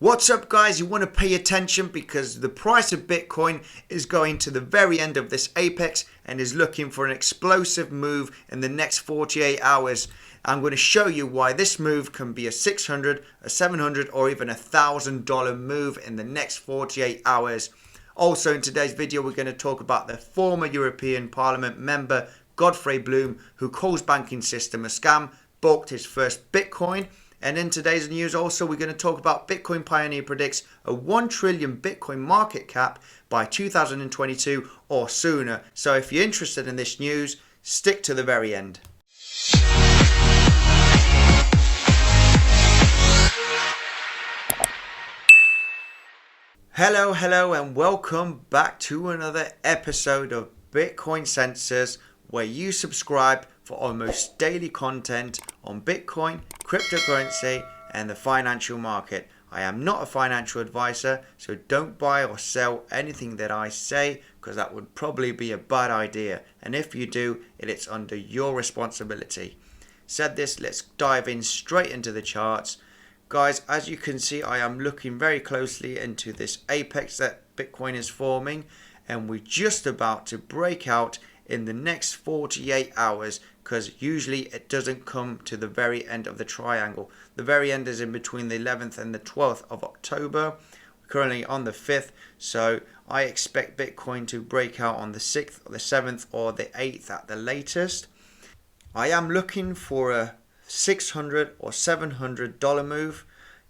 What's up, guys? You want to pay attention because the price of Bitcoin is going to the very end of this apex and is looking for an explosive move in the next 48 hours. I'm going to show you why this move can be a $600, a $700 or even $1,000 move in the next 48 hours. Also in today's video we're going to talk about the former European Parliament member Godfrey Bloom, who calls banking system a scam, bought his first Bitcoin. And in today's news also we're going to talk about Bitcoin Pioneer predicts a 1 trillion Bitcoin market cap by 2022 or sooner. So if you're interested in this news, stick to the very end. Hello and welcome back to another episode of Bitcoin Sensors, where you subscribe for almost daily content on Bitcoin, cryptocurrency and the financial market. I am not a financial advisor, so don't buy or sell anything that I say, because that would probably be a bad idea, and if you do, it's under your responsibility. Said this, let's dive in straight into the charts. Guys, as you can see, I am looking very closely into this apex that Bitcoin is forming, and we're just about to break out in the next 48 hours, because usually it doesn't come to the very end of the triangle. The very end is in between the 11th and the 12th of October. We're currently on the 5th, so I expect Bitcoin to break out on the 6th or the 7th or the 8th at the latest. I am looking for a $600 or $700 move.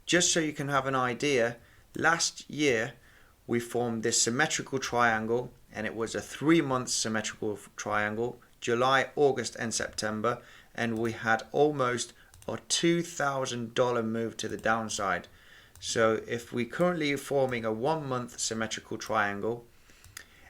Just so you can have an idea, last year we formed this symmetrical triangle, and it was a 3-month symmetrical triangle, July, August and September, and we had almost a $2,000 move to the downside. So if we currently are forming a 1-month symmetrical triangle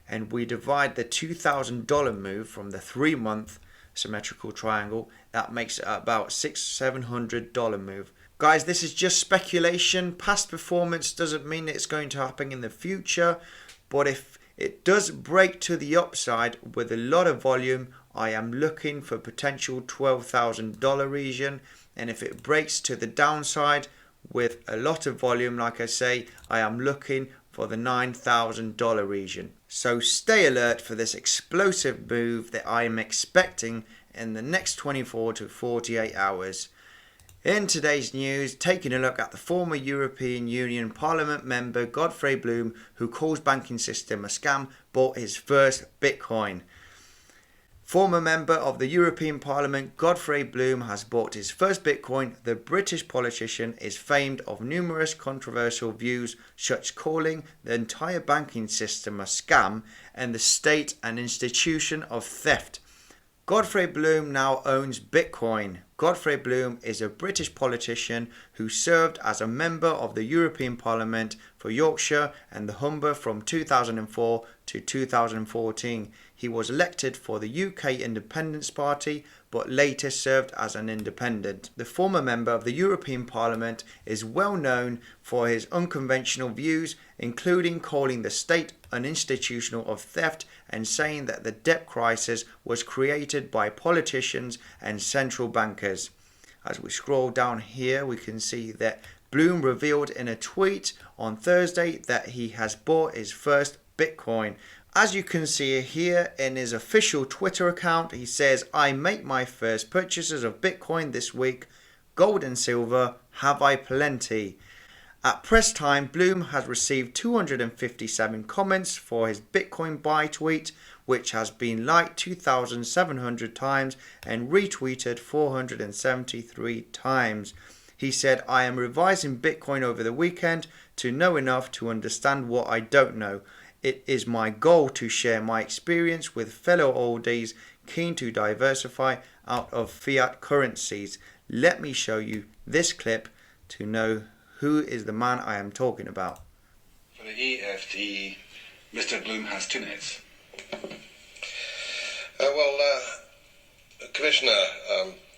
and we divide the $2,000 move from the 3-month symmetrical triangle, that makes it about $600-700 move. Guys, this is just speculation. Past performance doesn't mean it's going to happen in the future, but if it does break to the upside with a lot of volume, I am looking for potential $12,000 region, and if it breaks to the downside with a lot of volume, like I say, I am looking for the $9,000 region. So stay alert for this explosive move that I am expecting in the next 24 to 48 hours. In today's news, taking a look at the former European Union Parliament member Godfrey Bloom, who calls banking system a scam, bought his first Bitcoin. Former member of the European Parliament Godfrey Bloom has bought his first Bitcoin. The British politician is famed of numerous controversial views, such calling the entire banking system a scam and the state an institution of theft. Godfrey Bloom now owns Bitcoin. Godfrey Bloom is a British politician who served as a member of the European Parliament for Yorkshire and the Humber from 2004 to 2014. He was elected for the UK Independence Party, but later served as an independent. The former member of the European Parliament is well known for his unconventional views, including calling the state an institution of theft and saying that the debt crisis was created by politicians and central bankers. As we scroll down here, we can see that Bloom revealed in a tweet on Thursday that he has bought his first Bitcoin. As you can see here in his official Twitter account, he says, "I make my first purchases of Bitcoin this week. Gold and silver have I plenty." At press time, Bloom has received 257 comments for his Bitcoin buy tweet, which has been liked 2,700 times and retweeted 473 times. He said, "I am revising Bitcoin over the weekend to know enough to understand what I don't know. It is my goal to share my experience with fellow oldies keen to diversify out of fiat currencies. Let me show you this clip to know who is the man I am talking about." For the EFT, Mr. Bloom has 2 minutes. Commissioner,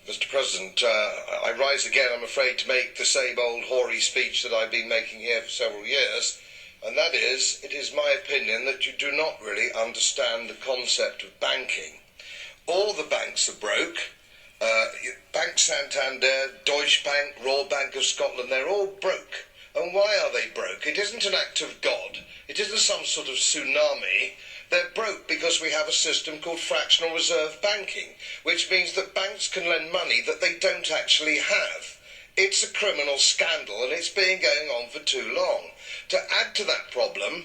Mr. President, I rise again, I'm afraid, to make the same old hoary speech that I've been making here for several years, and that is, it is my opinion that you do not really understand the concept of banking. All the banks are broke. Bank Santander, Deutsche Bank, Royal Bank of Scotland, they're all broke. And why are they broke? It isn't an act of God. It isn't some sort of tsunami. They're broke because we have a system called fractional reserve banking, which means that banks can lend money that they don't actually have. It's a criminal scandal, and it's been going on for too long. To add to that problem,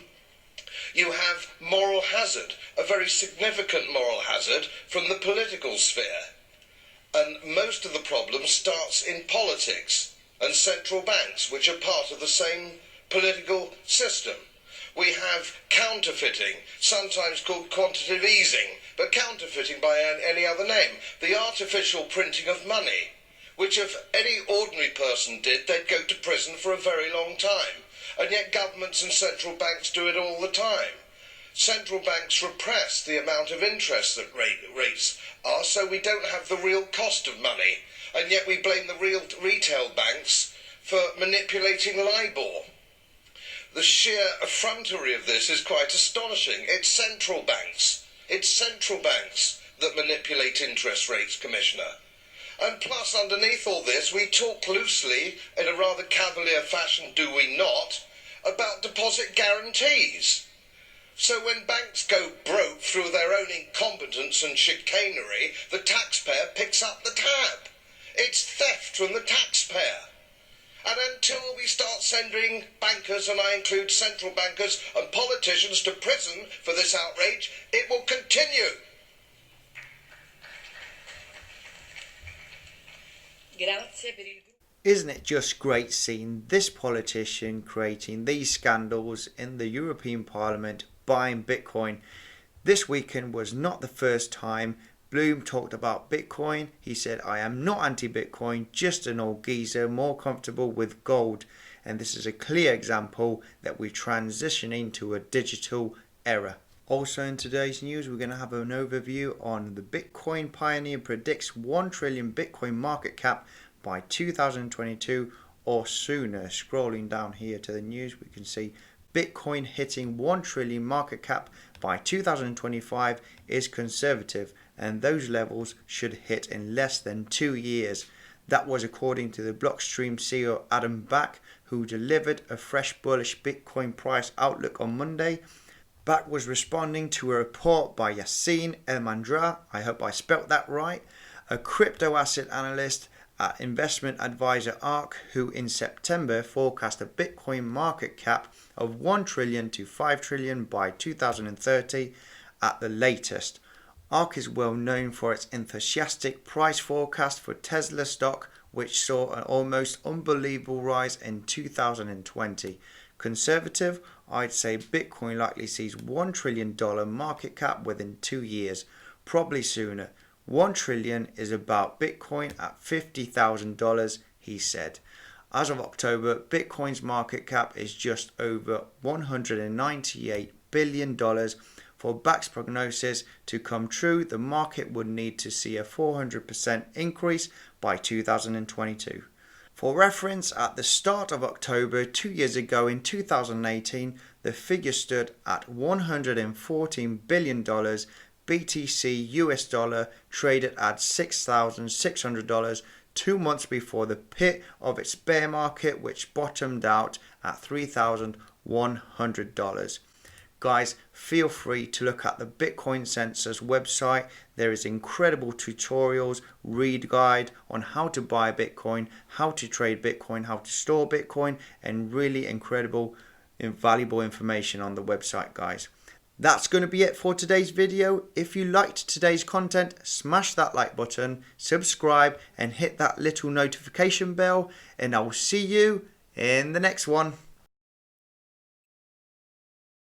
you have moral hazard, a very significant moral hazard from the political sphere. And most of the problem starts in politics and central banks, which are part of the same political system. We have counterfeiting, sometimes called quantitative easing, but counterfeiting by any other name. The artificial printing of money, which if any ordinary person did, they'd go to prison for a very long time. And yet governments and central banks do it all the time. Central banks repress the amount of interest that rates are, so we don't have the real cost of money. And yet we blame the real retail banks for manipulating LIBOR. The sheer effrontery of this is quite astonishing. It's central banks. It's central banks that manipulate interest rates, Commissioner. And plus, underneath all this, we talk loosely, in a rather cavalier fashion, do we not, about deposit guarantees. So when banks go broke through their own incompetence and chicanery, the taxpayer picks up the tab. It's theft from the taxpayer. And until we start sending bankers, and I include central bankers and politicians, to prison for this outrage, it will continue. Isn't it just great seeing this politician creating these scandals in the European Parliament buying Bitcoin? This weekend was not the first time Bloom talked about Bitcoin. He said, I am not anti-Bitcoin, just an old geezer more comfortable with gold. And this is a clear example that we're transitioning to a digital era. Also in today's news, we're going to have an overview on the Bitcoin pioneer predicts 1 trillion Bitcoin market cap by 2022 or sooner. Scrolling down here to the news, we can see Bitcoin hitting 1 trillion market cap by 2025 is conservative, and those levels should hit in less than 2 years. That was according to the Blockstream CEO Adam Back, who delivered a fresh bullish Bitcoin price outlook on Monday. Back was responding to a report by Yassine El-Mandra, I hope I spelt that right, a crypto asset analyst at investment advisor ARK, who in September forecast a Bitcoin market cap of 1 trillion to 5 trillion by 2030 at the latest. ARK is well known for its enthusiastic price forecast for Tesla stock, which saw an almost unbelievable rise in 2020. Conservative, I'd say Bitcoin likely sees $1 trillion market cap within 2 years, probably sooner. 1 trillion is about Bitcoin at $50,000, he said. As of October, Bitcoin's market cap is just over $198 billion. For Back's prognosis to come true, the market would need to see a 400% increase by 2022. For reference, at the start of October 2 years ago in 2018, the figure stood at $114 billion. BTC US dollar traded at $6,600 2 months before the pit of its bear market, which bottomed out at $3,100. Guys, feel free to look at the Bitcoin Census website. There is incredible tutorials, read guide on how to buy Bitcoin, how to trade Bitcoin, how to store Bitcoin, and really incredible and valuable information on the website, guys. That's going to be it for today's video. If you liked today's content, smash that like button, subscribe, and hit that little notification bell, and I'll see you in the next one.